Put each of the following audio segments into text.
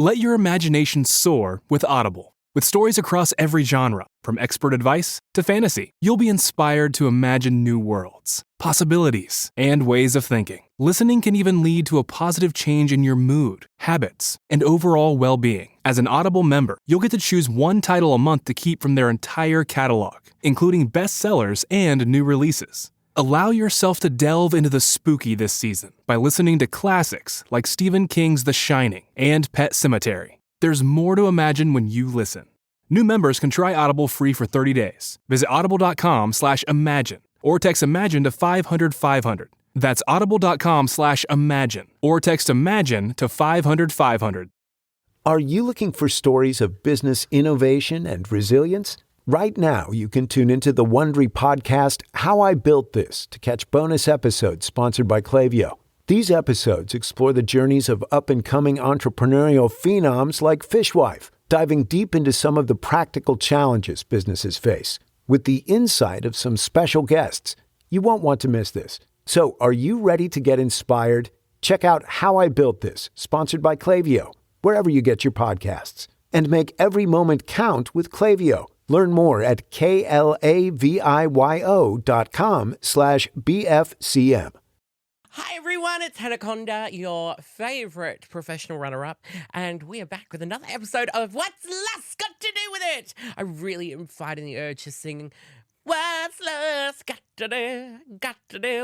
Let your imagination soar with Audible. With stories across every genre, from expert advice to fantasy, you'll be inspired to imagine new worlds, possibilities, and ways of thinking. Listening can even lead to a positive change in your mood, habits, and overall well-being. As an Audible member, you'll get to choose one title a month to keep from their entire catalog, including bestsellers and new releases. Allow yourself to delve into the spooky this season by listening to classics like Stephen King's The Shining and Pet Sematary. There's more to imagine when you listen. New members can try Audible free for 30 days. Visit audible.com/imagine or text imagine to 500-500. That's audible.com/imagine or text imagine to 500-500. Are you looking for stories of business innovation and resilience? Right now, you can tune into the Wondery podcast, How I Built This, to catch bonus episodes sponsored by Klaviyo. These episodes explore the journeys of up-and-coming entrepreneurial phenoms like Fishwife, diving deep into some of the practical challenges businesses face. With the insight of some special guests, you won't want to miss this. So, are you ready to get inspired? Check out How I Built This, sponsored by Klaviyo, wherever you get your podcasts. And make every moment count with Klaviyo. Learn more at klaviyo.com/BFCM. Hi everyone, it's Hannah Conda, your favourite professional runner-up, and we are back with another episode of What's Lust Got to Do With It? I really am fighting the urge to sing What's Lust Got to Do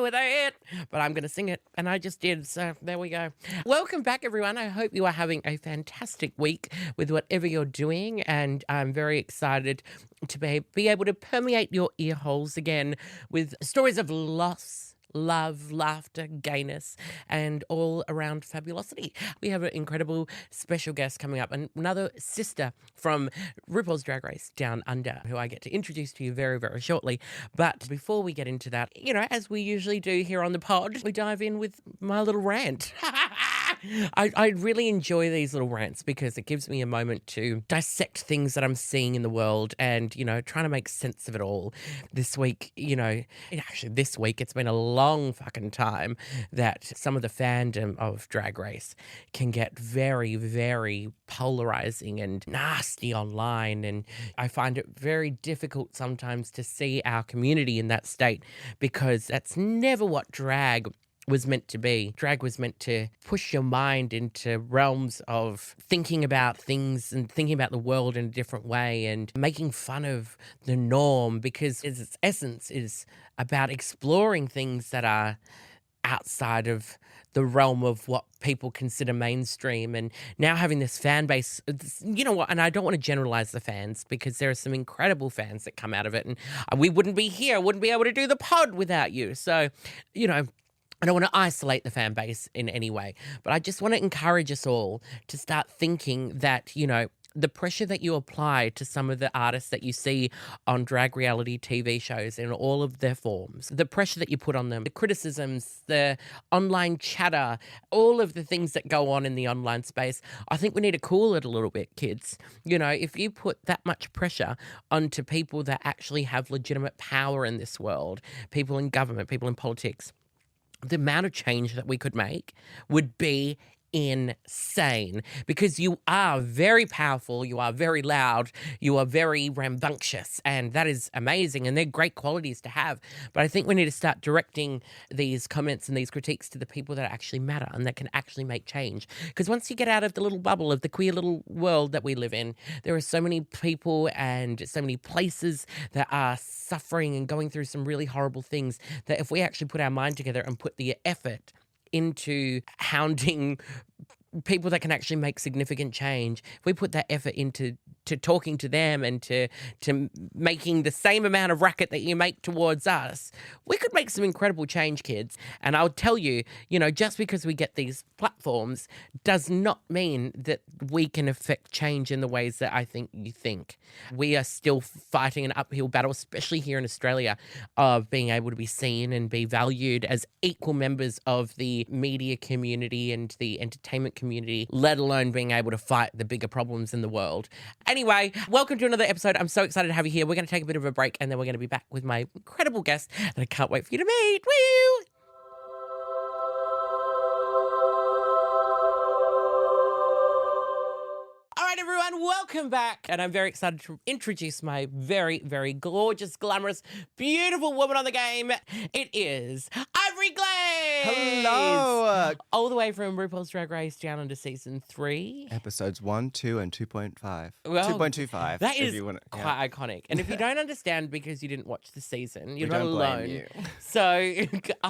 with it? But I'm going to sing it, and I just did, so there we go. Welcome back everyone, I hope you are having a fantastic week with whatever you're doing, and I'm very excited to be able to permeate your ear holes again with stories of loss, love, laughter, gayness, and all around fabulosity. We have an incredible special guest coming up, and another sister from RuPaul's Drag Race Down Under, who I get to introduce to you very, very shortly. But before we get into that, as we usually do here on the pod, we dive in with my little rant. I really enjoy these little rants because it gives me a moment to dissect things that I'm seeing in the world and, trying to make sense of it all. This week, this week, it's been a long fucking time that some of the fandom of Drag Race can get very, very polarizing and nasty online. And I find it very difficult sometimes to see our community in that state because that's never what drag was meant to be. Drag was meant to push your mind into realms of thinking about things and thinking about the world in a different way and making fun of the norm, because its essence is about exploring things that are outside of the realm of what people consider mainstream. And now having this fan base, and I don't want to generalize the fans because there are some incredible fans that come out of it, and we wouldn't be here, wouldn't be able to do the pod without you. So, I don't want to isolate the fan base in any way, but I just want to encourage us all to start thinking that, the pressure that you apply to some of the artists that you see on drag reality TV shows in all of their forms, the pressure that you put on them, the criticisms, the online chatter, all of the things that go on in the online space, I think we need to cool it a little bit, kids. If you put that much pressure onto people that actually have legitimate power in this world, people in government, people in politics, the amount of change that we could make would be insane, because you are very powerful, you are very loud, you are very rambunctious, and that is amazing, and they're great qualities to have. But I think we need to start directing these comments and these critiques to the people that actually matter and that can actually make change. Because once you get out of the little bubble of the queer little world that we live in, there are so many people and so many places that are suffering and going through some really horrible things, that if we actually put our mind together and put the effort into hounding people that can actually make significant change, if we put that effort into talking to them and to making the same amount of racket that you make towards us, we could make some incredible change, kids. And I'll tell you, just because we get these platforms does not mean that we can affect change in the ways that I think you think. We are still fighting an uphill battle, especially here in Australia, of being able to be seen and be valued as equal members of the media community and the entertainment community, let alone being able to fight the bigger problems in the world. Anyway, welcome to another episode. I'm so excited to have you here. We're going to take a bit of a break, and then we're going to be back with my incredible guest that I can't wait for you to meet. Woo! right, everyone, welcome back. And I'm very excited to introduce my very, very gorgeous, glamorous, beautiful woman on the game. It is Ivory Glaze. Hello. All the way from RuPaul's Drag Race down into season 3. Episodes 1, 2, and 2.5. Well, 2.25. That is if you want to, quite iconic. And if you don't understand because you didn't watch the season, you're We not don't blame alone. you. So,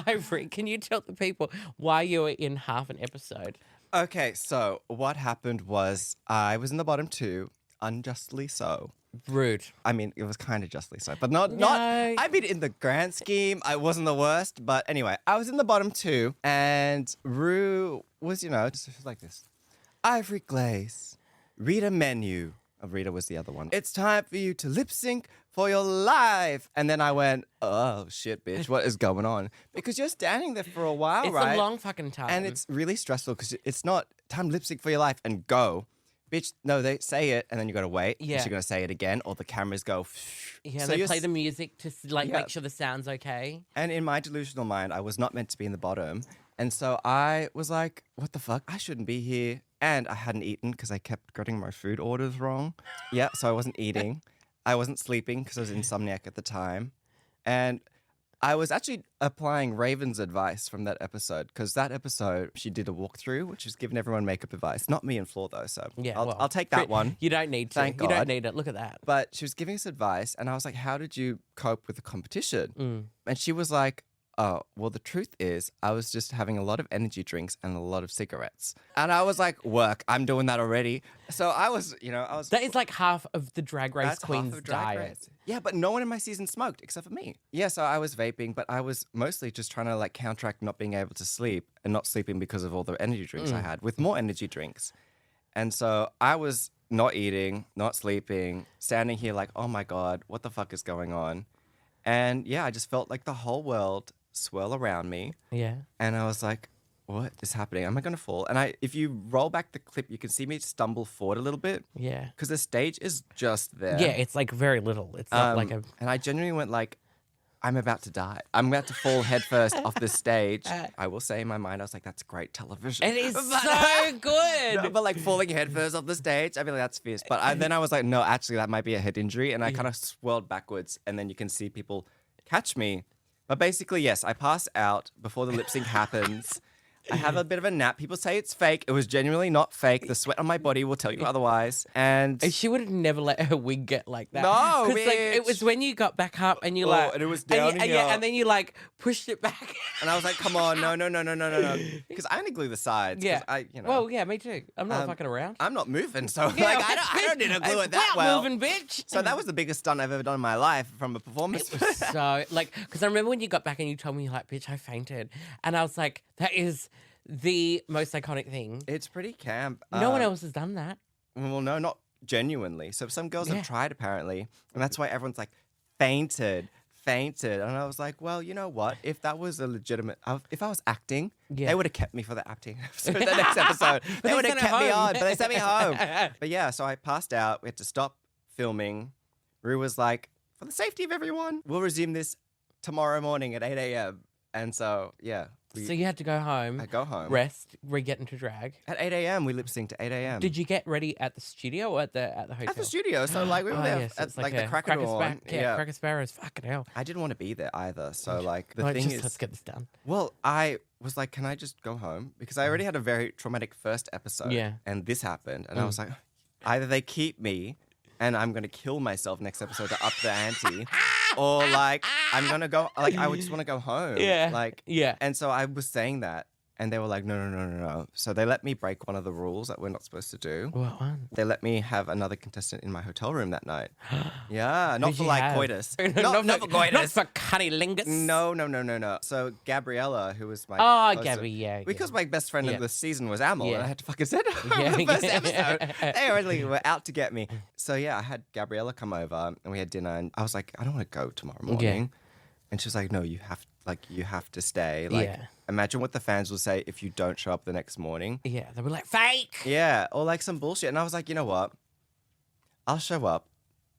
Ivory, can you tell the people why you were in half an episode? Okay, so what happened was I was in the bottom 2, unjustly so. Rude. I mean, it was kind of justly so, but not. No. I mean, in the grand scheme, I wasn't the worst. But anyway, I was in the bottom 2, and Rue was, just like this. Ivory Glaze, read a menu. Oh, Rita was the other one. It's time for you to lip sync for your life. And then I went, oh shit, bitch, what is going on? Because you're standing there for a while, It's right? a long fucking time. And it's really stressful because it's not time to lip sync for your life and go. Bitch, no, they say it and then you got to wait. Yeah. Yeah. You're going to say it again or the cameras go. Yeah, So they you're play the music to Yeah. make sure the sound's okay. And in my delusional mind, I was not meant to be in the bottom. And so I was like, what the fuck? I shouldn't be here. And I hadn't eaten because I kept getting my food orders wrong. Yeah, so I wasn't eating. I wasn't sleeping because I was insomniac at the time. And I was actually applying Raven's advice from that episode because that episode, she did a walkthrough, which is giving everyone makeup advice. Not me and Floor, though, so Yeah, I'll take that one. You don't need to. Thank You don't God. need it. Look at that. But she was giving us advice, and I was like, how did you cope with the competition? And she was like, oh, well, the truth is I was just having a lot of energy drinks and a lot of cigarettes. And I was like, work, I'm doing that already. So I was. That is like half of the Drag Race That's half Queen's of Drag diet. Race. Yeah, but no one in my season smoked except for me. Yeah, so I was vaping, but I was mostly just trying to counteract not being able to sleep and not sleeping because of all the energy drinks I had with more energy drinks. And so I was not eating, not sleeping, standing here like, oh my God, what the fuck is going on? And yeah, I just felt like the whole world swirl around me. Yeah. And I was like, what is happening? Am I going to fall? And if you roll back the clip, you can see me stumble forward a little bit. Yeah. Because the stage is just there. Yeah, it's like very little. It's not like a. And I genuinely went like, I'm about to die. I'm about to fall headfirst off this stage. I will say in my mind, I was like, that's great television. It is But- so good. No, but like falling headfirst off the stage, I mean, that's fierce. But then I was like, no, actually, that might be a head injury. And I kind of swirled backwards. And then you can see people catch me. But basically, yes, I pass out before the lip sync happens. I have a bit of a nap. People say it's fake. It was genuinely not fake. The sweat on my body will tell you otherwise. And She would have never let her wig get like that. No, 'Cause, like, it bitch. was when you got back up and you and it was down and, and yeah, out. and then you pushed it back. And I was like, come on, no. Because I only glue the sides. 'cause Yeah. Well, yeah, me too. I'm not fucking around. I'm not moving, so Yeah, I don't need to glue it that without well. moving, bitch. So that was the biggest stunt I've ever done in my life from a performance. It was so because I remember when you got back and you told me you're like, bitch, I fainted, and I was like, that is the most iconic thing. It's pretty camp. No one else has done that. Well, no, not genuinely. So some girls Yeah. have tried apparently, and that's why everyone's like, fainted. And I was like, well, you know what? If that was a legitimate, if I was acting, Yeah. they would have kept me for the acting episode, the next episode. They they would have sent her kept me home. on, but they sent me home. But yeah, so I passed out. We had to stop filming. Rue was like, for the safety of everyone, we'll resume this tomorrow morning at 8 a.m. And so, yeah. So you had to go home. I go home. Rest, re-get into drag. At 8 a.m., we lip synced to 8 a.m. Did you get ready at the studio or at the hotel? At the studio. So, like, we were there yes, at, it's like, the a crack of dawn. Cracker Sparrows. Fucking hell. I didn't want to be there either. So, like, the Like, thing just is... let's get this done. Well, I was like, can I just go home? Because I already had a very traumatic first episode. Yeah. And this happened. And I was like, either they keep me and I'm going to kill myself next episode to up the ante, or like, I'm going to go, like, I would just want to go home. Yeah. Like, Yeah. And so I was saying that. And they were like, no. So they let me break one of the rules that we're not supposed to do. What one? They let me have another contestant in my hotel room that night. Yeah, not Who'd for you like have? coitus. not for coitus. Not for cunnilingus. No. So Gabriella, who was my Oh, closer- Gabby, yeah. because my best friend Yeah. of the season was Amal, Yeah. and I had to fucking send her Yeah, the first yeah. episode. They already were out to get me. So yeah, I had Gabriella come over and we had dinner, and I was like, I don't want to go tomorrow morning. And she was like, no, you have to stay. Like, Yeah. imagine what the fans will say if you don't show up the next morning. Yeah, they were like, fake. Yeah, or like some bullshit. And I was like, you know what? I'll show up.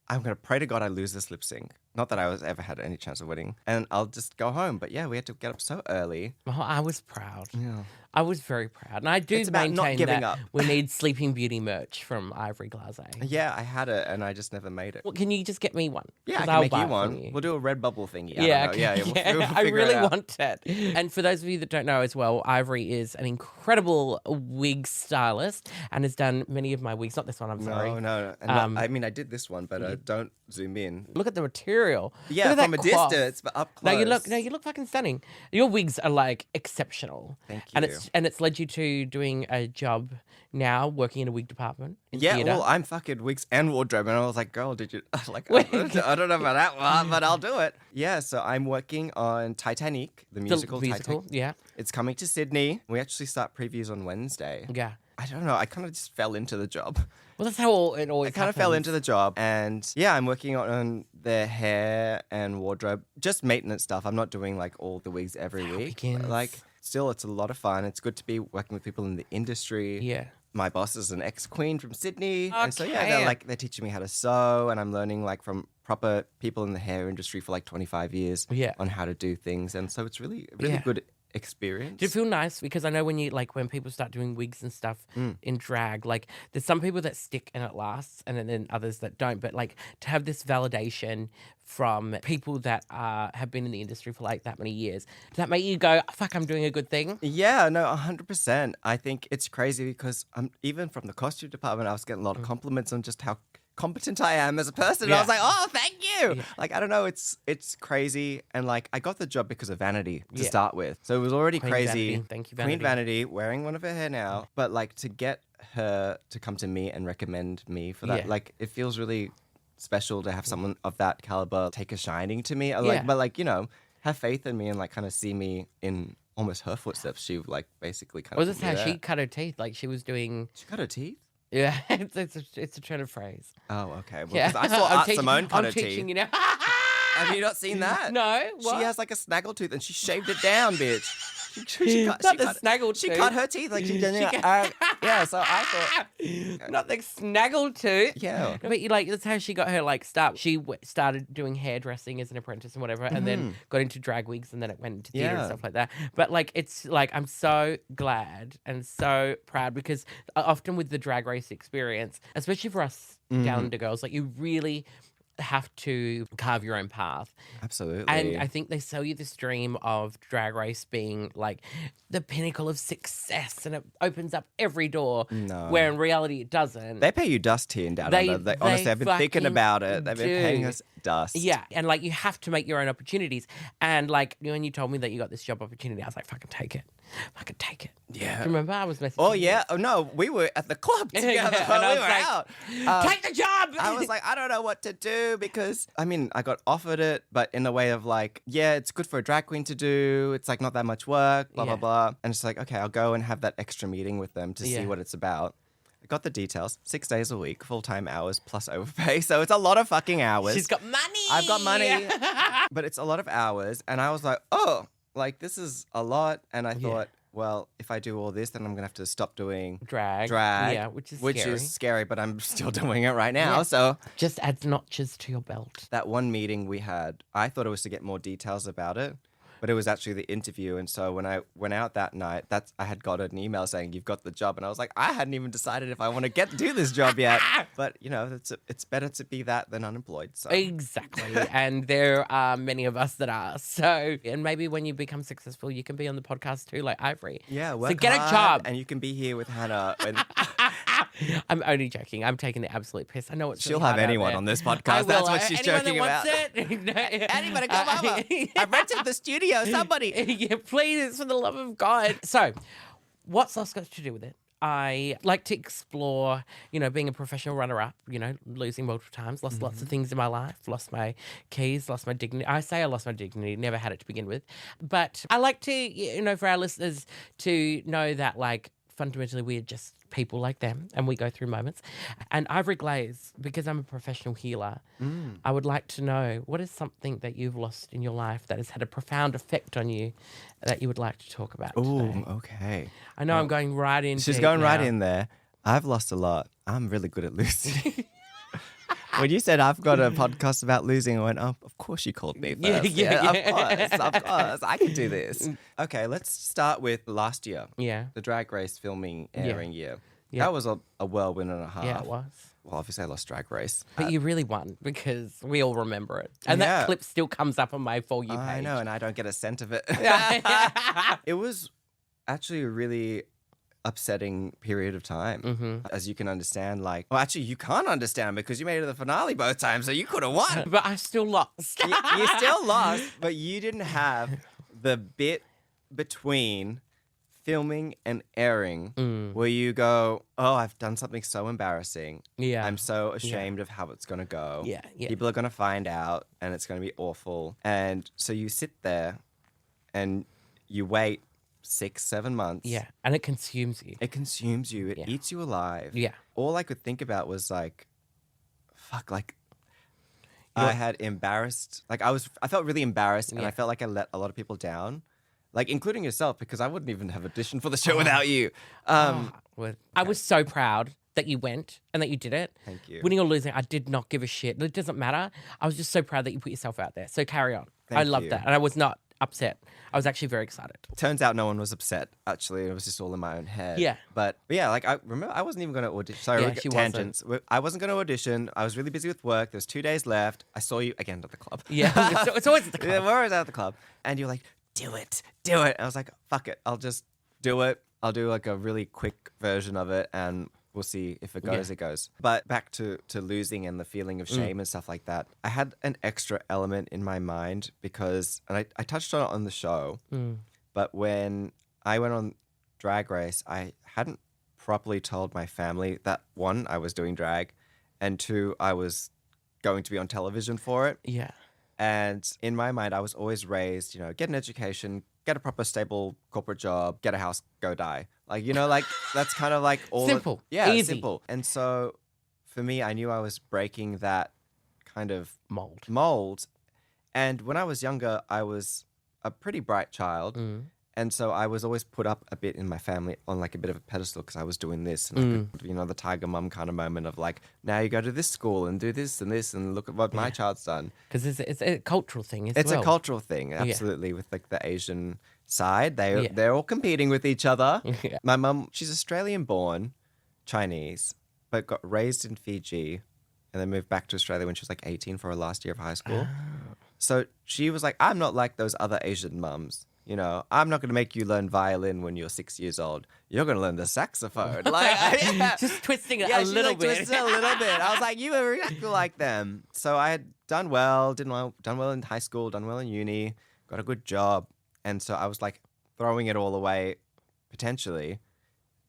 I'm going to pray to God I lose this lip sync. Not that I was ever had any chance of winning. And I'll just go home. But yeah, we had to get up so early. Oh, I was proud. Yeah. I was very proud. And I do It's about not maintain giving that up. we need Sleeping Beauty merch from Ivory Glaze. Yeah, I had it and I just never made it. Well, can you just get me one? Yeah, I 'Cause can I'll make buy you it one. from you. We'll do a Redbubble thingy. I Yeah, don't know. Yeah, we'll I figure really it out. want it. And for those of you that don't know as well, Ivory is an incredible wig stylist and has done many of my wigs. Not this one, I'm sorry. No. And I mean, I did this one, but don't zoom in. Look at the material. Yeah, Look at from a that cloth. distance, but up close. You look fucking stunning. Your wigs are like exceptional. Thank And you. it's led you to doing a job now working in a wig department in Yeah, theatre. well, I'm fucking wigs and wardrobe, and I was like, "Girl, did you like?" I don't know about that one, but I'll do it. Yeah, so I'm working on Titanic, the musical. Titanic. Yeah. It's coming to Sydney. We actually start previews on Wednesday. Yeah. I don't know. I kind of just fell into the job. Well, that's how it always I kind of fell into the job, and yeah, I'm working on their hair and wardrobe, just maintenance stuff. I'm not doing like all the wigs every week. begins. Like, still, it's a lot of fun. It's good to be working with people in the industry. Yeah. My boss is an ex-queen from Sydney, and so yeah, Okay. they're teaching me how to sew, and I'm learning like from proper people in the hair industry for like 25 years Yeah. on how to do things, and so it's really Yeah. good experience. Do you feel nice? Because I know when people start doing wigs and stuff in drag, like there's some people that stick and it lasts and then others that don't. But like to have this validation from people that have been in the industry for like that many years, does that make you go, fuck, I'm doing a good thing? Yeah, no, 100%. I think it's crazy because even from the costume department, I was getting a lot of compliments on just how competent I am as a person. Yeah. I was like, oh, thank you. Yeah. Like, I don't know, it's crazy. And like, I got the job because of Vanity to Yeah. start with. So it was already Queen crazy. Vanity. Thank you, Queen Vanity. Vanity, wearing one of her hair now. But like, to get her to come to me and recommend me for that, Yeah. like, it feels really special to have someone of that caliber take a shining to me. Yeah. But like, have faith in me and like kind of see me in almost her footsteps. She like basically kind Was of this how she cut her teeth? Like she was doing, She cut her teeth? yeah, it's a turn of phrase. Oh, okay. Well, Yeah. 'cause I saw I'm Art teaching- Simone cut I'm her teaching teeth. you now. Have you not seen that? No, what? She has like a snaggle tooth and she shaved it down, bitch. Not the snaggle She tooth. cut her teeth like she did. Yeah, so I thought, Not the snaggle tooth. Yeah. But that's how she got her start. She started doing hairdressing as an apprentice and whatever, and then got into drag wigs, and then it went into theatre and Yeah. stuff like that. But it's I'm so glad and so proud because often with the drag race experience, especially for us down under girls, you really have to carve your own path. absolutely. And I think they sell you this dream of drag race being the pinnacle of success and it opens up every door. No. Where in reality it doesn't. They pay you dust here in Down They- Under. they Honestly, I've been thinking fucking about it. They've been paying do. us dust. Yeah. And you have to make your own opportunities. And when you told me that you got this job opportunity, I was like, fucking take it. Fucking take it. Yeah. Do you remember? I was messaging Oh, you. yeah. Oh, no. We were at the club together. Yeah, and when I we was were like, out. Take the job. I was like, I don't know what to do because, I mean, I got offered it, but in a way of it's good for a drag queen to do. It's not that much work, blah, Yeah. blah, blah. And it's okay, I'll go and have that extra meeting with them to see Yeah. what it's about. I got the details. 6 days a week, full-time hours plus overpay. So it's a lot of fucking hours. She's got money. I've got money, but it's a lot of hours. And I was like, oh, this is a lot. And I thought, well, if I do all this, then I'm going to have to stop doing Drag. drag. Yeah, which is scary, but I'm still doing it right now. Yeah. So Just adds notches to your belt. that one meeting we had, I thought it was to get more details about it, but it was actually the interview. And so when I went out that night, I had got an email saying you've got the job, and I was like, I hadn't even decided if I want to do this job yet. But it's better to be that than unemployed. So Exactly. And there are many of us that are. So, and maybe when you become successful, you can be on the podcast too, like Ivory. yeah, So work get a hard, job. and you can be here with Hannah. And I'm only joking. I'm taking the absolute piss. I know it's she'll really have hard out anyone there. on this I podcast. will. That's what she's Anyone joking that about. wants it. Anybody come over? I rented the studio. Somebody. Yeah, please, for the love of God. So, what's that got to do with it? I like to explore, being a professional runner-up, losing multiple times, lost lots of things in my life, lost my keys, lost my dignity. I say I lost my dignity, never had it to begin with. But I like to, for our listeners to know that, fundamentally we're just people like them and we go through moments. And Ivory Glaze, because I'm a professional healer, I would like to know what is something that you've lost in your life that has had a profound effect on you that you would like to talk about today. Oh, okay. I know I'm going right in. She's deep going right now. in there. I've lost a lot. I'm really good at losing. When you said I've got a podcast about losing, I went, oh, of course you called me first. Of course. I can do this. Okay, let's start with last year. Yeah. The Drag Race filming, airing year. Yeah. That was a whirlwind and a half. Yeah, it was. Well, obviously I lost Drag Race. But you really won because we all remember it. And that clip still comes up on my For You page. I know, and I don't get a cent of it. It was actually a really upsetting period of time. As you can understand, well, actually, you can't understand because you made it to the finale both times, so you could have won. But I still lost. You still lost, but you didn't have the bit between filming and airing where you go, oh, I've done something so embarrassing. Yeah. I'm so ashamed of how it's going to go. Yeah. People are going to find out and it's going to be awful. And so you sit there and you wait 6-7 months. Yeah. And it consumes you. It consumes you. It eats you alive. Yeah. All I could think about was I had embarrassed, I felt really embarrassed and I felt like I let a lot of people down. Including yourself, because I wouldn't even have auditioned for the show without you. I was so proud that you went and that you did it. Thank you. Winning or losing, I did not give a shit. It doesn't matter. I was just so proud that you put yourself out there. So carry on. I Thank loved you. that. And I was not upset. I was actually very excited. Turns out no one was upset, actually. It was just all in my own head. Yeah. But yeah, I remember I wasn't even going to audition. Sorry, Yeah, she tangents. I wasn't going to audition. I was really busy with work. There was 2 days left. I saw you again at the club. Yeah. It's always at the club. Yeah, we're always at the club. And you're like, do it. And I was like, fuck it. I'll just do it. I'll do a really quick version of it and we'll see if it goes, it goes. But back to losing and the feeling of shame and stuff like that. I had an extra element in my mind because, and I touched on it on the show, but when I went on Drag Race, I hadn't properly told my family that, one, I was doing drag, and two, I was going to be on television for it. Yeah. And in my mind, I was always raised, get an education, get a proper stable corporate job, get a house, go die. That's kind of all. Simple. Easy. Simple. And so for me, I knew I was breaking that kind of mold. And when I was younger, I was a pretty bright child. And so I was always put up a bit in my family on a bit of a pedestal because I was doing this. And the tiger mum kind of moment of now you go to this school and do this and look at what my child's done. Because it's a cultural thing as It's well. a cultural thing, absolutely, with the Asian side. They're all competing with each other. Yeah. My mum, she's Australian-born, Chinese, but got raised in Fiji and then moved back to Australia when she was 18 for her last year of high school. So she was like, I'm not like those other Asian mums. I'm not going to make you learn violin when you're 6 years old. You're going to learn the saxophone. Just twisting it yeah, a little bit. Twisted it a little bit. I was like, you are exactly like them. So I had done well in high school, done well in uni, got a good job. And so I was throwing it all away potentially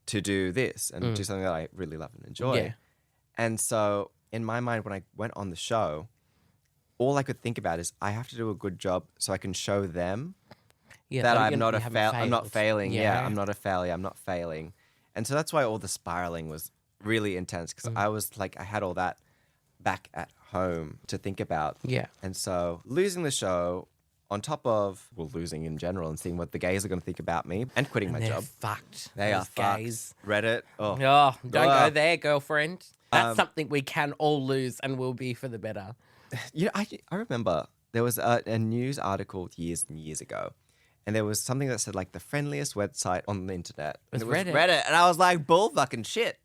to do this and do something that I really love and enjoy. Yeah. And so in my mind, when I went on the show, all I could think about is I have to do a good job so I can show them that I'm not I'm not failing. Yeah, I'm not a failure. I'm not failing. And so that's why all the spiraling was really intense because I was I had all that back at home to think about. Yeah. And so losing the show on top of, losing in general and seeing what the gays are going to think about me and quitting my job. Fucked. They are Those fucked. gays. Reddit. Oh, Oh, don't go there, girlfriend. That's something we can all lose and will be for the better. I remember there was a news article years and years ago. And there was something that said the friendliest website on the internet. It was Reddit. Reddit. And I was like, bull fucking shit.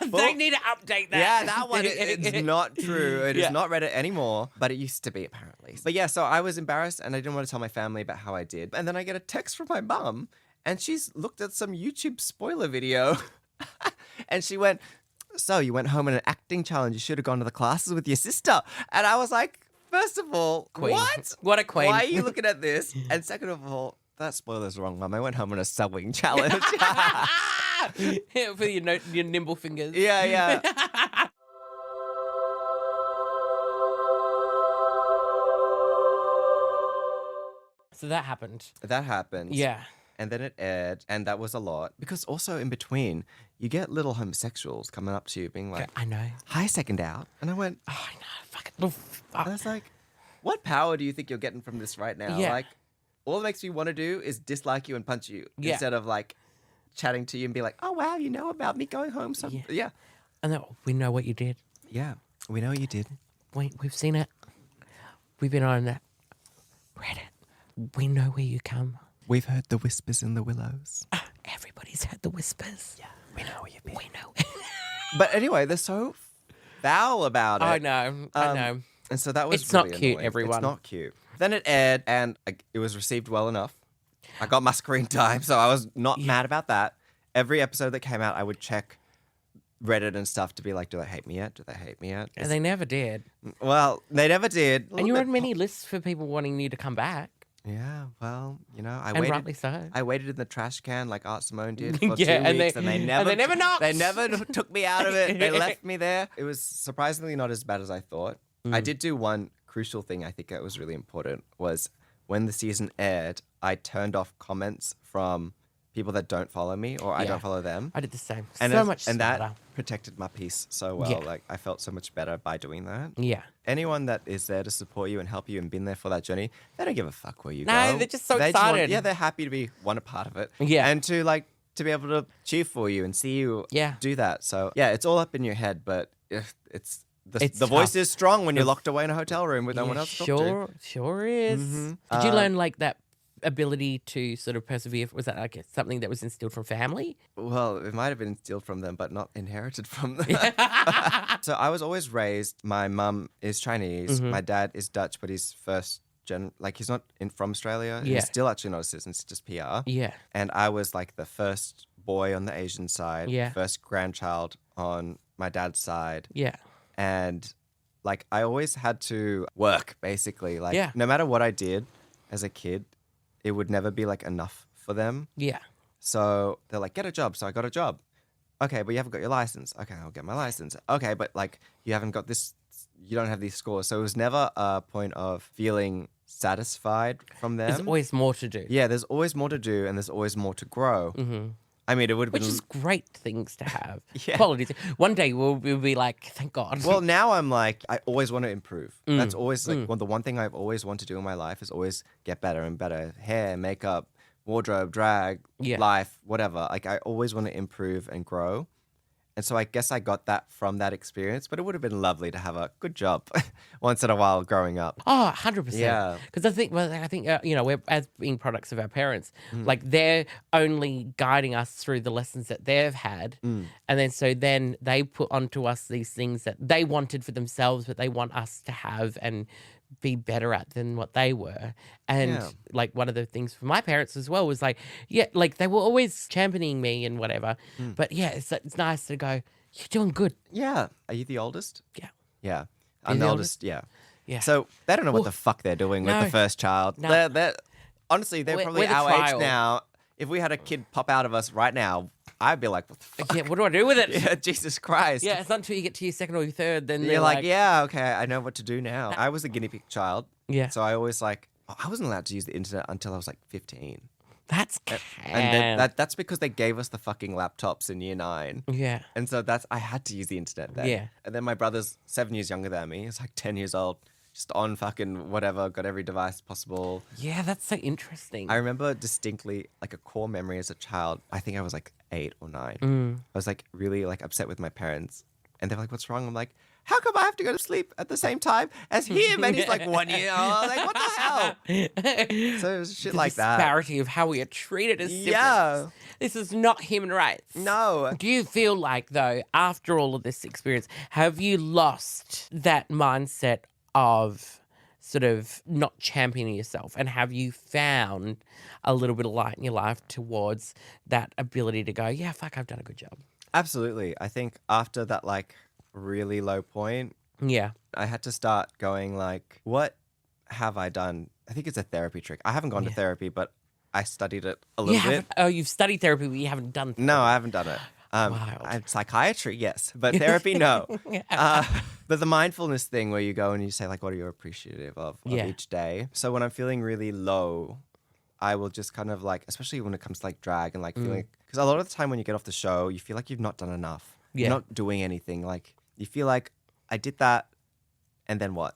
They need to update that. Yeah, that one, it's not true. It is not Reddit anymore, but it used to be apparently. But yeah, so I was embarrassed and I didn't want to tell my family about how I did. And then I get a text from my mum and she's looked at some YouTube spoiler video and she went, so you went home in an acting challenge. You should have gone to the classes with your sister. And I was like, first of all, Queen. what? What a queen. Why are you looking at this? And second of all, that spoiler's wrong, Mum. I went home on a sewing challenge. For your nimble fingers. Yeah. So that happened. That happened. Yeah. And then it aired, and that was a lot. Because also in between, you get little homosexuals coming up to you being like, I know. hi, second out. And I went, Oh, I know. Fucking. I was like, what power do you think you're getting from this right now? Yeah. All it makes me want to do is dislike you and punch you instead of chatting to you and be like, oh, wow, you know about me going home. So, yeah. And then we know what you did. Yeah. We know you did. We've seen it. We've been on Reddit. We know where you come. We've heard the whispers in the willows. Everybody's heard the whispers. Yeah, we know where you've been. We know. But anyway, they're so foul about it. I know. And so that was It's not really cute, annoying. everyone. It's not cute. Then it aired, and it was received well enough. I got my screen time, so I was not mad about that. Every episode that came out, I would check Reddit and stuff to be like, do they hate me yet? Do they hate me yet? And they never did. Well, they never did. And you were on many lists for people wanting you to come back. Yeah, well, I And waited. rightly so. I waited in the trash can like Art Simone did for Yeah, 2 and weeks, they- and they and never, they never knocked. They never took me out of it. They left me there. It was surprisingly not as bad as I thought. I did do one crucial thing. I think that was really important. Was when the season aired, I turned off comments from people that don't follow me or I Yeah. don't follow them. I did the same. And so it's- much and smarter. that protected my peace so well. Yeah. Like I felt so much better by doing that. Yeah. Anyone that is there to support you and help you and been there for that journey, they don't give a fuck where you No, go. they're just so want- excited. they're happy to be a part of it. Yeah. And to be able to cheer for you and see you Yeah. do that. So yeah, it's all up in your head, but it's It's the voice tough. is strong when you're locked away in a hotel room with no one else to talk to. Sure is. Did you learn like that ability to sort of persevere? Was that like something that was instilled from family? Well, it might have been instilled from them, but not inherited from them. So I was always raised. My mum is Chinese. My dad is Dutch, but he's first gen. Like he's not from Australia. Yeah. He's still actually not a citizen. It's just PR. Yeah. And I was like the first boy on the Asian side. Yeah. First grandchild on my dad's side. Yeah. And like I always had to work basically. Like Yeah. no matter what I did as a kid, it would never be like enough for them. Yeah. So they're like, get a job. So I got a job. Okay, but you haven't got your license. Okay, I'll get my license. Okay, but like you haven't got this, you don't have these scores. So it was never a point of feeling satisfied from them. There's always more to do. Yeah, there's always more to do and there's always more to grow. I mean, it would have Which been. is great things to have. Yeah. Qualities. One day we'll be like, thank God. Well, now I'm like, I always want to improve. That's always like the one thing I've always wanted to do in my life is always get better and better. Hair, makeup, wardrobe, drag, Yeah. life, whatever. Like I always want to improve and grow. And so I guess I got that from that experience, but it would have been lovely to have a good job once in a while growing up. Oh, 100%. Yeah. Because I think we're as being products of our parents, like they're only guiding us through the lessons that they've had. And then they put onto us these things that they wanted for themselves, but they want us to have and be better at than what they were. And Yeah. like one of the things for my parents as well was like, yeah, like they were always championing me and whatever. But yeah, it's nice to go, you're doing good. Yeah. Are you the oldest? Yeah. Yeah. You're I'm the the oldest? oldest. Yeah. Yeah. So they don't know what Ooh. the fuck they're doing with No. the first child. No. They're honestly, they're We're- probably we're the our trial. age now. If we had a kid pop out of us right now, I'd be like, what the fuck? Yeah, what do I do with it? Yeah, Jesus Christ. Yeah, it's not until you get to your second or your third, then You're they're like, yeah, okay, I know what to do now. I was a guinea pig child. Yeah. So I always I wasn't allowed to use the internet until I was like 15. That's And camp. then that's because they gave us the fucking laptops in year 9. Yeah. And so I had to use the internet then. Yeah. And then my brother's 7 years younger than me. He's like 10 years old, just on fucking whatever, got every device possible. Yeah, that's so interesting. I remember distinctly like a core memory as a child. I think I was like 8 or 9. I was like really like upset with my parents. And they're like, what's wrong? I'm like, how come I have to go to sleep at the same time as him? And he's like 1 year old. Like, what the hell? So it was shit the like that. disparity of how we are treated as siblings. Yeah. This is not human rights. No. Do you feel like, though, after all of this experience, have you lost that mindset of sort of not championing yourself? And have you found a little bit of light in your life towards that ability to go, yeah, fuck, I've done a good job? Absolutely. I think after that like really low point, Yeah. I had to start going like, what have I done? I think it's a therapy trick. I haven't gone to therapy, but I studied it a little bit. Oh, you've studied therapy, but you haven't done therapy. No, I haven't done it. Wild. Psychiatry, yes, but therapy, no. But the mindfulness thing where you go and you say like, what are you appreciative of Yeah. each day? So when I'm feeling really low, I will just kind of like, especially when it comes to like drag and like feeling, because a lot of the time when you get off the show, you feel like you've not done enough. Yeah. You're not doing anything. Like you feel like I did that and then what?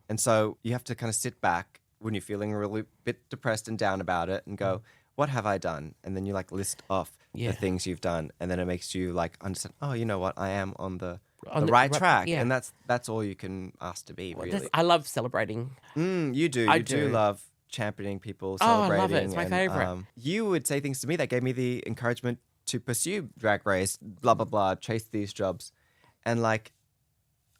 And so you have to kind of sit back when you're feeling a really bit depressed and down about it and go, what have I done? And then you like list off Yeah. the things you've done. And then it makes you like understand, oh, you know what? I am on the on the right track. Yeah. And that's all you can ask to be, really. I love celebrating. You do. I You do do. love championing people, Oh, I celebrating. love it. It's my favourite. You would say things to me that gave me the encouragement to pursue Drag Race, blah, blah, blah, chase these jobs. And like,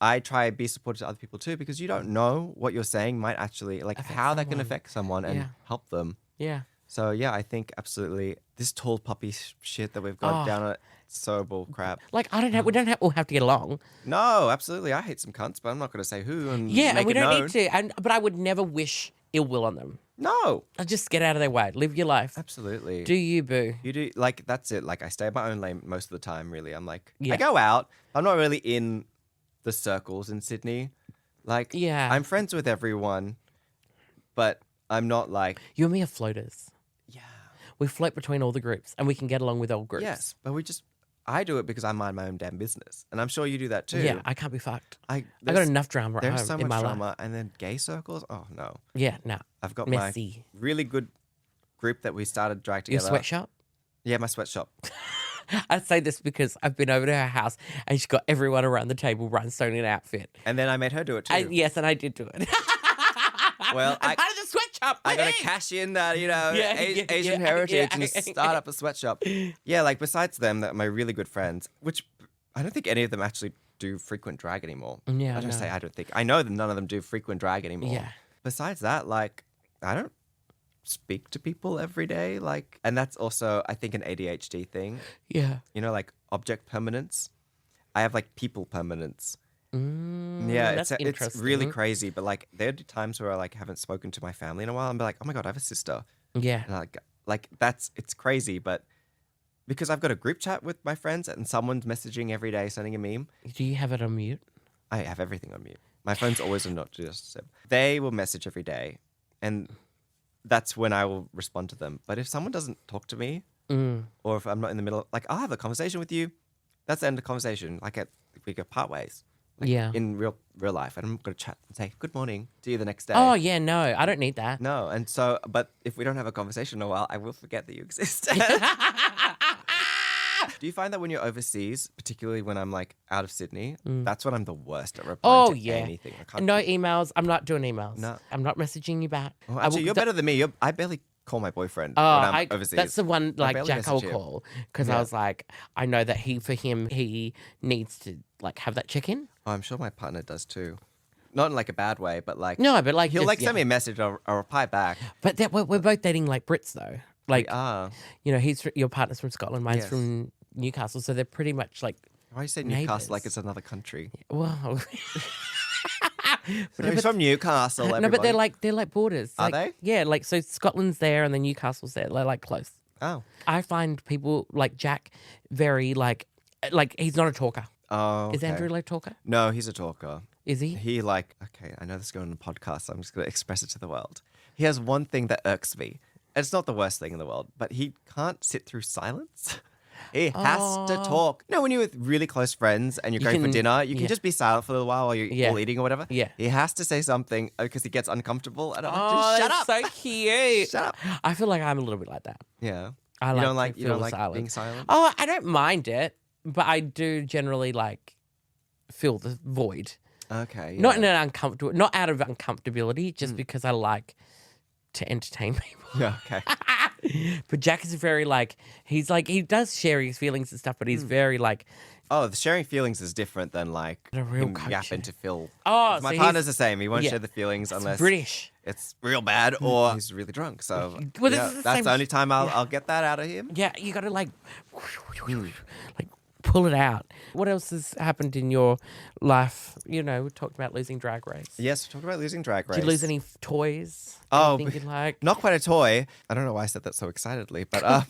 I try to be supportive to other people too, because you don't know what you're saying might actually, like Affect how that can someone. affect someone and Yeah. help them. Yeah. So yeah, I think absolutely this tall puppy shit that we've got down at so bull crap. Like, we don't have, all have to get along. No, absolutely. I hate some cunts, but I'm not going to say who and Yeah, make and we it don't known. need to. But I would never wish ill will on them. No, I'll just get out of their way. Live your life. absolutely. Do you, boo? You do, like, that's it. Like, I stay in my own lane most of the time, really. I'm like, Yeah. I go out. I'm not really in the circles in Sydney. Like, Yeah. I'm friends with everyone, but I'm not like, You and me are floaters. yeah. We float between all the groups and we can get along with all groups. Yes, but I do it because I mind my own damn business. And I'm sure you do that too. Yeah, I can't be fucked. I I got there's- enough drama at There's home so in much my drama. life. And then gay circles? Oh, no. Yeah, no. I've got Messy. my really good group that we started drag Your together. sweatshop? Yeah, my sweatshop. I say this because I've been over to her house and she's got everyone around the table rhinestoned in an outfit. And then I made her do it too. Yes, and I did do it. Well, I'm part of the sweatshop. I got to please. cash in that, Yeah, Asian yeah, heritage yeah. and just start up a sweatshop. Yeah, like besides them, that my really good friends, which I don't think any of them actually do frequent drag anymore. Yeah, I don't no. say I don't think. I know that none of them do frequent drag anymore. Yeah. Besides that, like, I don't speak to people every day. Like, and that's also, I think, an ADHD thing. Yeah. You know, like object permanence. I have like people permanence. Yeah, that's it's interesting. really crazy. But like, there are times where I like haven't spoken to my family in a while. I'm like, oh my god, I have a sister. Yeah. And like it's crazy. But because I've got a group chat with my friends and someone's messaging every day, sending a meme, Do you have it on mute? I have everything on mute. My phone's always on not to disturb. They will message every day, and that's when I will respond to them. But if someone doesn't talk to me, or if I'm not in the middle, like I'll have a conversation with you. That's the end of the conversation. Like we go part ways. Yeah. In real life, and I'm gonna chat and say good morning to you the next day. Oh, yeah, no, I don't need that. No, and so, but if we don't have a conversation in a while, I will forget that you exist. Do you find that when you're overseas, particularly when I'm like out of Sydney, that's when I'm the worst at replying to anything? I can't. No emails. I'm not doing emails. No. I'm not messaging you back. Well, I actually, will- you're better than me. I barely call my boyfriend Oh, when I'm overseas. that's the one, like, barely Jack I will message him. call. Because I was like, I know that he needs to, like, have that check-in. Oh, I'm sure my partner does too. Not in like a bad way, but like No, but, like, he'll just, like send yeah. me a message. I'll reply back. But we're both dating, like, Brits, though. Like, We you know, your partner's from Scotland, mine's Yes. from Newcastle. So they're pretty much, like, Why you say Newcastle like Neighbours. it's another country? well... He's from Newcastle. No, but they're everybody. like borders. Are Like, they? Yeah, like, so Scotland's there and then Newcastle's there. They're, like, close. Oh. I find people like Jack very, like he's not a talker. Oh. Is okay. Andrew a talker? No, he's a talker. Is he? He like, okay, I know this is going on a podcast, so I'm just going to express it to the world. He has one thing that irks me. It's not the worst thing in the world, but he can't sit through silence. He has to talk. You know, when you're with really close friends and you're going for can- dinner, you can yeah. just be silent for a little while while you're Yeah. all eating or whatever. Yeah. He has to say something because he gets uncomfortable. And I'm like, Oh, just shut up. that's so cute. Shut up. I feel like I'm a little bit like that. Yeah. I you like don't to like you feel don't the like silence. being silent? Oh, I don't mind it, but I do generally like fill the void. Okay. Yeah. Not in an uncomfortable, not out of uncomfortability, just because I like to entertain people. Yeah, okay. But Jack is very like he does share his feelings and stuff, but he's very like Oh, the sharing feelings is different than like A real him coach, yapping yeah. to fill. Oh, My so partner's he's- the same. He won't yeah. share the feelings unless British. it's real bad or he's really drunk. So Well, this yeah, is the that's same- the only time I'll get that out of him. Yeah, you got to like pull it out. What else has happened in your life? You know, we talked about losing Drag Race. Yes, we talked about losing Drag Race. Did you lose any toys? Oh, Anything you like? Not quite a toy. I don't know why I said that so excitedly, but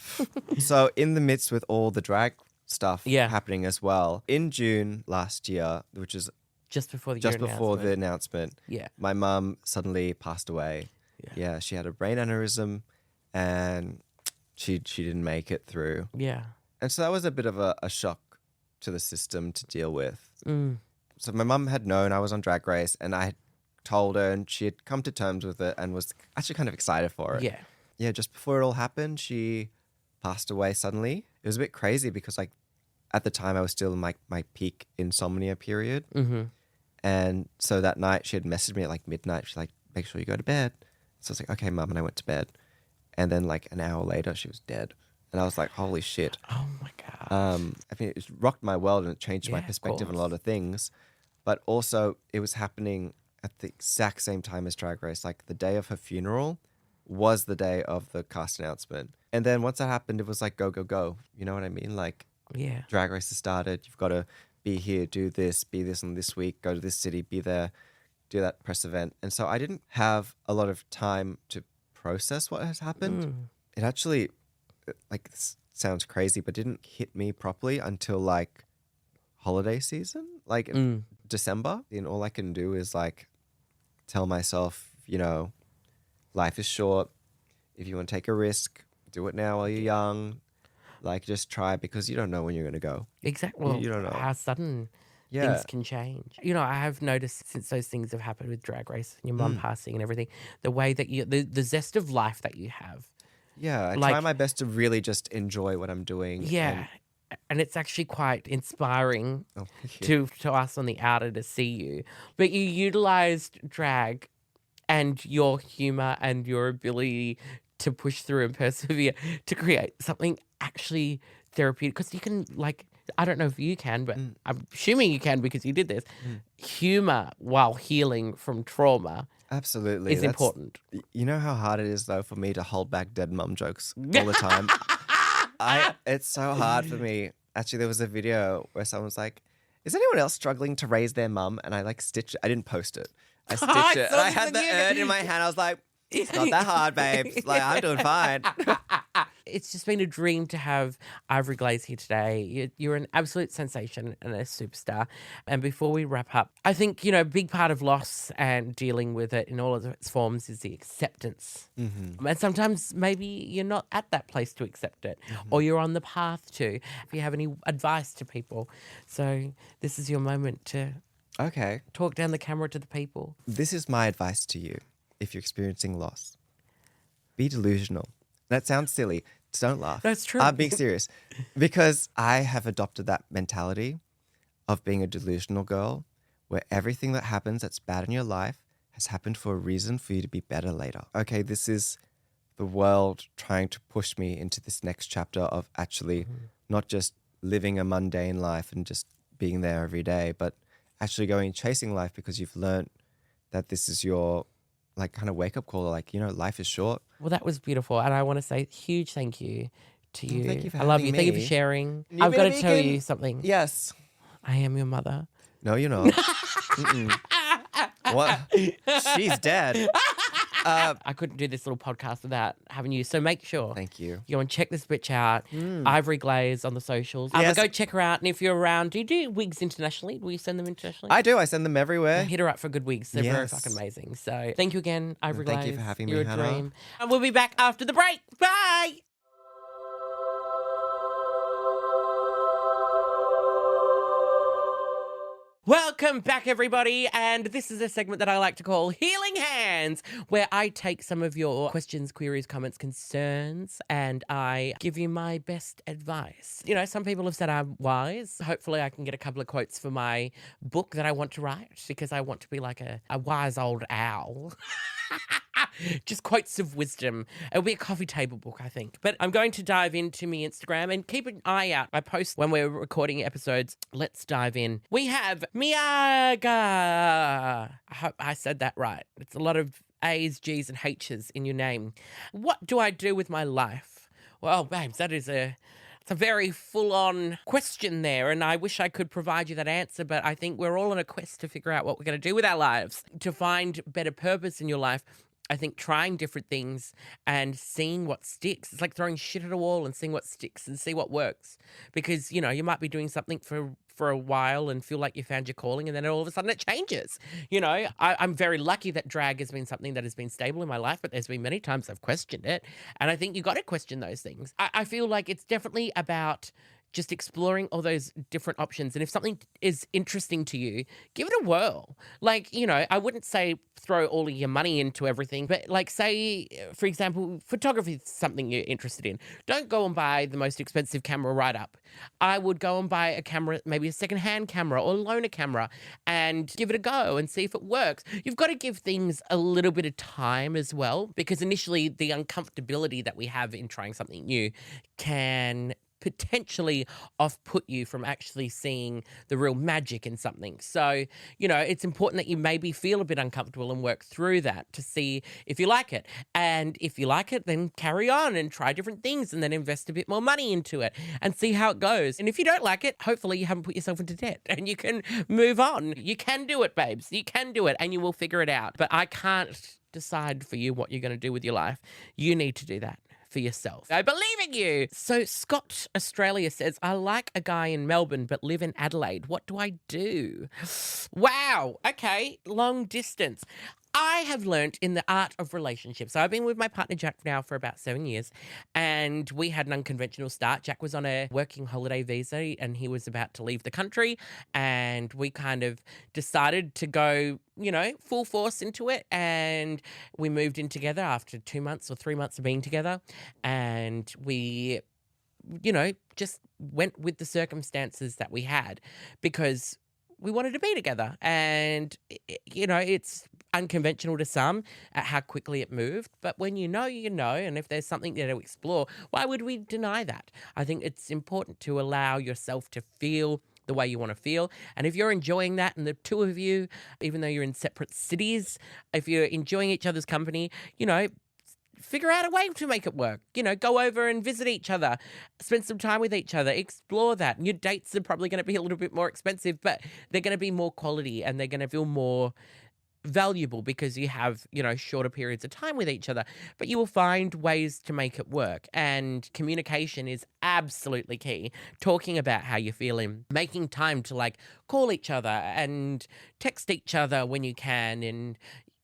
so in the midst with all the drag stuff Yeah. happening as well, in June last year, which is Just before the just year before the announcement. announcement, Yeah. my mum suddenly passed away. Yeah, she had a brain aneurysm and she didn't make it through. Yeah. And so that was a bit of a shock to the system to deal with. Mm. So my mum had known I was on Drag Race and I had told her and she had come to terms with it and was actually kind of excited for it. Yeah. Yeah, just before it all happened, she passed away suddenly. It was a bit crazy because like at the time I was still in my peak insomnia period. Mm-hmm. And so that night she had messaged me at like midnight. She's like, make sure you go to bed. So I was like, okay, Mum. And I went to bed. And then like an hour later, she was dead. And I was like, holy shit. Oh my God. I mean, it rocked my world and it changed my Yeah, of perspective on a course. lot of things. But also it was happening at the exact same time as Drag Race. Like the day of her funeral was the day of the cast announcement. And then once that happened, it was like, go, go, go. You know what I mean? Like Yeah. Drag Race has started. You've got to be here, do this, be this on this week, go to this city, be there, do that press event. And so I didn't have a lot of time to process what has happened. It actually, like, this sounds crazy, but didn't hit me properly until like holiday season, like December. And all I can do is like tell myself, you know, life is short. If you want to take a risk, do it now while you're young. Like, just try, because you don't know when you're going to go. Exactly. Well, You don't know. how sudden Yeah. things can change. You know, I have noticed since those things have happened with Drag Race and your mum passing and everything, the way that the zest of life that you have. Yeah, I Like- try my best to really just enjoy what I'm doing. Yeah. And it's actually quite inspiring And, thank you. to us on the outer to see you. But you utilized drag and your humor and your ability to push through and persevere to create something actually therapeutic. Because you can, like, I don't know if you can, but I'm assuming you can because you did this. Humor while healing from trauma Absolutely. is important. You know how hard it is, though, for me to hold back dead mum jokes all the time? It's so hard for me. Actually, there was a video where someone was like, is anyone else struggling to raise their mum? And I like stitched it. I didn't post it. I stitched I it. saw And I this had in the the urn in my hand. I was like, it's not that hard, babes. Like, I'm doing fine. It's just been a dream to have Ivory Glaze here today. You're an absolute sensation and a superstar. And before we wrap up, I think, you know, a big part of loss and dealing with it in all of its forms is the acceptance. And sometimes maybe you're not at that place to accept it, or you're on the path to. If you have any advice to people. So this is your moment to Okay. talk down the camera to the people. This is my advice to you if you're experiencing loss. Be delusional. That sounds silly. Don't laugh. That's true. I'm being serious. Because I have adopted that mentality of being a delusional girl where everything that happens that's bad in your life has happened for a reason for you to be better later. Okay, this is the world trying to push me into this next chapter of actually not just living a mundane life and just being there every day, but actually going and chasing life because you've learned that this is your like kind of wake up call. Like, you know, life is short. Well, that was beautiful. And I want to say huge thank you to you. Thank you for I love having you. Thank you for me. sharing. You've I've been got a to tell beacon. you something. Yes. I am your mother. No, you're not. Mm-mm. What? She's dead. I couldn't do this little podcast without having you. So make sure Thank you. you go and check this bitch out. Ivory Glaze on the socials. Yes. Go check her out. And if you're around, do you do wigs internationally? Will you send them internationally? I do. I send them everywhere. Hit her up for good wigs. They're very Yes. fucking amazing. So thank you again, Ivory Glaze. Thank you for having me, You're a Hannah. dream. And we'll be back after the break. Bye. Welcome back, everybody. And this is a segment that I like to call Healing Hands, where I take some of your questions, queries, comments, concerns, and I give you my best advice. You know, some people have said I'm wise. Hopefully, I can get a couple of quotes for my book that I want to write because I want to be like a wise old owl. Just quotes of wisdom. It'll be a coffee table book, I think. But I'm going to dive into my Instagram and keep an eye out. I post when we're recording episodes. Let's dive in. We have Miaga. I hope I said that right. It's a lot of A's, G's, and H's in your name. What do I do with my life? Well, babes, it's a very full-on question there, and I wish I could provide you that answer, but I think we're all on a quest to figure out what we're going to do with our lives. To find better purpose in your life, I think trying different things and seeing what sticks. It's like throwing shit at a wall and seeing what sticks and see what works. Because, you know, you might be doing something for a while and feel like you found your calling, and then all of a sudden it changes. You know, I'm very lucky that drag has been something that has been stable in my life, but there's been many times I've questioned it. And I think you got to question those things. I feel like it's definitely about just exploring all those different options. And if something is interesting to you, give it a whirl. Like, I wouldn't say throw all of your money into everything, but like say, for example, photography is something you're interested in. Don't go and buy the most expensive camera right up. I would go and buy a camera, maybe a secondhand camera or loan a camera and give it a go and see if it works. You've got to give things a little bit of time as well, because initially the uncomfortability that we have in trying something new can potentially off-put you from actually seeing the real magic in something. So, it's important that you maybe feel a bit uncomfortable and work through that to see if you like it. And if you like it, then carry on and try different things and then invest a bit more money into it and see how it goes. And if you don't like it, hopefully you haven't put yourself into debt and you can move on. You can do it, babes. You can do it and you will figure it out. But I can't decide for you what you're going to do with your life. You need to do that for yourself. I believe in you. So Scott Australia says, I like a guy in Melbourne but live in Adelaide. What do I do? Wow. Okay. Long distance. I have learnt in the art of relationships. So I've been with my partner Jack now for about 7 years, and we had an unconventional start. Jack was on a working holiday visa and he was about to leave the country, and we kind of decided to go, full force into it, and we moved in together after 2 months or 3 months of being together, and we just went with the circumstances that we had because we wanted to be together. And, it's unconventional to some at how quickly it moved. But when you know, and if there's something there to explore, why would we deny that? I think it's important to allow yourself to feel the way you want to feel. And if you're enjoying that and the two of you, even though you're in separate cities, if you're enjoying each other's company, figure out a way to make it work. Go over and visit each other, spend some time with each other, explore that. And your dates are probably going to be a little bit more expensive, but they're going to be more quality and they're going to feel more valuable because you have, shorter periods of time with each other. But you will find ways to make it work. And communication is absolutely key. Talking about how you're feeling, making time to call each other and text each other when you can, and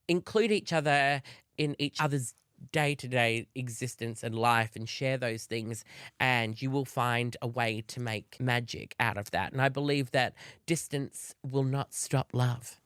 include each other in each other's day-to-day existence and life, and share those things, and you will find a way to make magic out of that. And I believe that distance will not stop love.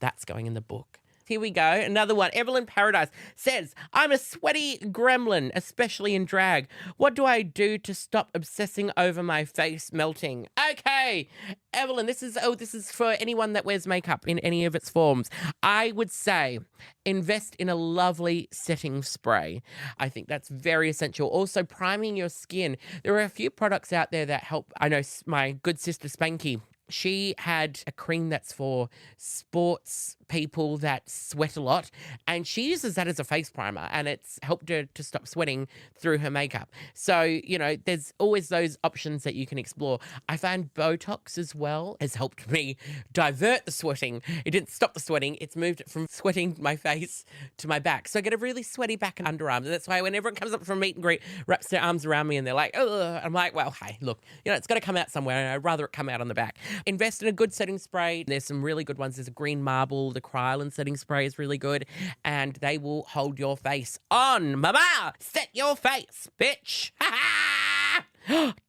That's going in the book. Here we go. Another one. Evelyn Paradise says, I'm a sweaty gremlin, especially in drag. What do I do to stop obsessing over my face melting? Okay, Evelyn, this is for anyone that wears makeup in any of its forms. I would say invest in a lovely setting spray. I think that's very essential. Also, priming your skin. There are a few products out there that help. I know my good sister Spanky, she had a cream that's for sports people that sweat a lot, and she uses that as a face primer, and it's helped her to stop sweating through her makeup. So, there's always those options that you can explore. I found Botox as well has helped me divert the sweating. It didn't stop the sweating. It's moved it from sweating my face to my back. So I get a really sweaty back and underarms. And that's why when everyone comes up from meet and greet, wraps their arms around me and they're like, oh, I'm like, well, hey, look, it's got to come out somewhere, and I'd rather it come out on the back. Invest in a good setting spray. There's some really good ones. There's a green marble. The Krylon setting spray is really good, and they will hold your face on. Mama, set your face, bitch.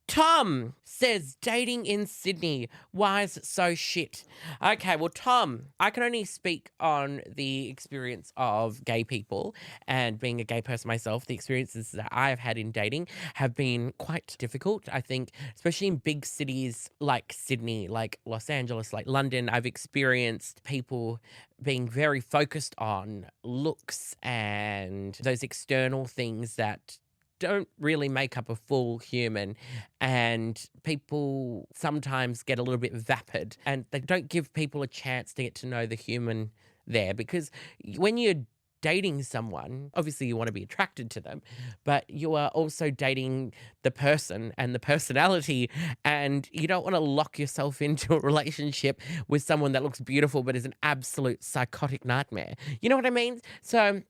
Tom says, dating in Sydney. Why is it so shit? Okay, well, Tom, I can only speak on the experience of gay people, and being a gay person myself, the experiences that I have had in dating have been quite difficult. I think, especially in big cities like Sydney, like Los Angeles, like London, I've experienced people being very focused on looks and those external things that don't really make up a full human, and people sometimes get a little bit vapid and they don't give people a chance to get to know the human there, because when you're dating someone, obviously you want to be attracted to them, but you are also dating the person and the personality, and you don't want to lock yourself into a relationship with someone that looks beautiful but is an absolute psychotic nightmare. You know what I mean? So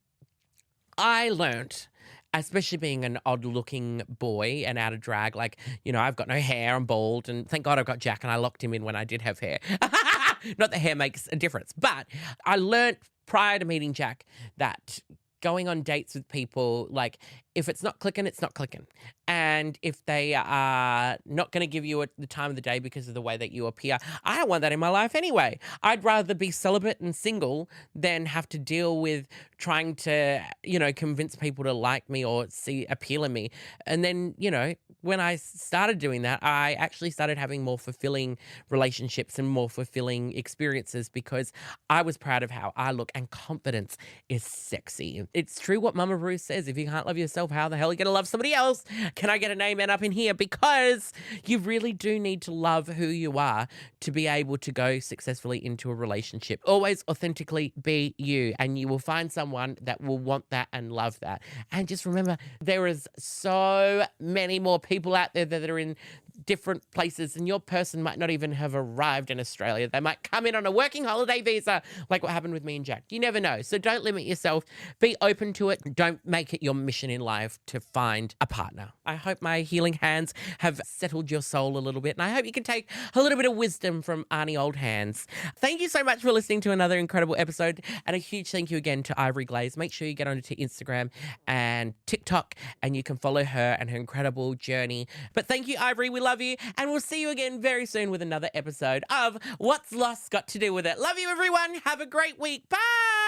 I learnt, especially being an odd-looking boy and out of drag, I've got no hair, I'm bald, and thank God I've got Jack, and I locked him in when I did have hair. Not that hair makes a difference, but I learnt prior to meeting Jack that going on dates with people, if it's not clicking, it's not clicking. And if they are not going to give you the time of the day because of the way that you appear, I don't want that in my life anyway. I'd rather be celibate and single than have to deal with trying to, convince people to like me or see appeal in me. And then, when I started doing that, I actually started having more fulfilling relationships and more fulfilling experiences because I was proud of how I look, and confidence is sexy. It's true what Mama Ruth says. If you can't love yourself, how the hell are you going to love somebody else? Can I get an amen up in here? Because you really do need to love who you are to be able to go successfully into a relationship. Always authentically be you, and you will find someone that will want that and love that. And just remember, there is so many more people out there that are in different places, and your person might not even have arrived in Australia. They might come in on a working holiday visa, like what happened with me and Jack. You never know. So don't limit yourself. Be open to it. Don't make it your mission in life to find a partner. I hope my healing hands have settled your soul a little bit, and I hope you can take a little bit of wisdom from Arnie Old Hands. Thank you so much for listening to another incredible episode, and a huge thank you again to Ivory Glaze. Make sure you get onto Instagram and TikTok, and you can follow her and her incredible journey. But thank you, Ivory. We love you, and we'll see you again very soon with another episode of What's Lost Got to Do with It. Love you, everyone. Have a great week. Bye.